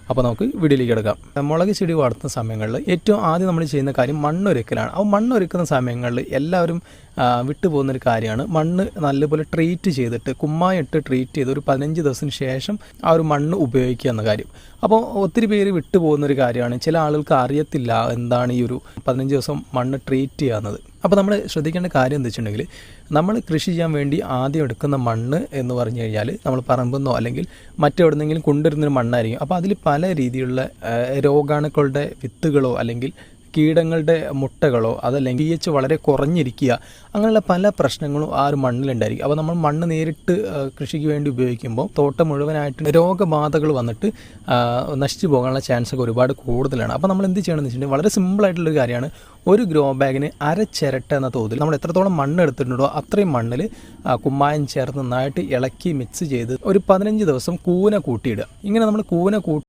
അപ്പോൾ നമുക്ക് വീഡിയോയിലേക്ക് കിടക്കാം. മുളക് ചെടി വളർത്തുന്ന സമയങ്ങളിൽ ഏറ്റവും ആദ്യം നമ്മൾ ചെയ്യുന്ന കാര്യം മണ്ണൊരുക്കലാണ്. അപ്പോൾ മണ്ണൊരുക്കുന്ന സമയങ്ങളിൽ എല്ലാവരും വിട്ടുപോകുന്നൊരു കാര്യമാണ് മണ്ണ് നല്ലപോലെ ട്രീറ്റ് ചെയ്തിട്ട് കുമ്മായിട്ട് ട്രീറ്റ് ചെയ്ത് ഒരു 15 ദിവസത്തിന് ശേഷം ആ ഒരു മണ്ണ് ഉപയോഗിക്കുക എന്ന കാര്യം. അപ്പോൾ ഒത്തിരി പേര് വിട്ടുപോകുന്നൊരു കാര്യമാണ്. ചില ആളുകൾക്ക് അറിയത്തില്ല എന്താണ് ഈ ഒരു 15 ദിവസം മണ്ണ് ട്രീറ്റ് ചെയ്യാവുന്നത്. അപ്പോൾ നമ്മൾ ശ്രദ്ധിക്കേണ്ട കാര്യം എന്താ വെച്ചിട്ടുണ്ടെങ്കിൽ നമ്മൾ കൃഷി ചെയ്യാൻ വേണ്ടി ആദ്യം എടുക്കുന്ന മണ്ണ് എന്ന് പറഞ്ഞു കഴിഞ്ഞാൽ നമ്മൾ പറമ്പെന്നോ അല്ലെങ്കിൽ മറ്റെവിടെന്നെങ്കിലും കൊണ്ടുവരുന്നൊരു മണ്ണായിരിക്കും. അപ്പോൾ അതിൽ പല രീതിയിലുള്ള രോഗാണുക്കളുടെ വിത്തുകളോ അല്ലെങ്കിൽ കീടങ്ങളുടെ മുട്ടകളോ അതല്ലെങ്കിൽ pH വളരെ കുറഞ്ഞിരിക്കുക അങ്ങനെയുള്ള പല പ്രശ്നങ്ങളും ആ ഒരു മണ്ണിലുണ്ടായിരിക്കും. അപ്പോൾ നമ്മൾ മണ്ണ് നേരിട്ട് കൃഷിക്ക് വേണ്ടി ഉപയോഗിക്കുമ്പോൾ തോട്ടം മുഴുവനായിട്ട് രോഗബാധകൾ വന്നിട്ട് നശിച്ചു പോകാനുള്ള ചാൻസ് ഒക്കെ ഒരുപാട് കൂടുതലാണ്. അപ്പോൾ നമ്മൾ എന്ത് ചെയ്യണമെന്ന് വെച്ചിട്ടുണ്ടെങ്കിൽ വളരെ സിമ്പിളായിട്ടുള്ളൊരു കാര്യമാണ്. ഒരു ഗ്രോ ബാഗിന് അരച്ചിരട്ട എന്ന തോതിൽ നമ്മൾ എത്രത്തോളം മണ്ണ് എടുത്തിട്ടുണ്ടോ അത്രയും മണ്ണിൽ കുമ്മായം ചേർത്ത് നന്നായിട്ട് ഇളക്കി മിക്സ് ചെയ്ത് ഒരു 15 ദിവസം കൂന കൂട്ടിയിടുക. ഇങ്ങനെ നമ്മൾ കൂന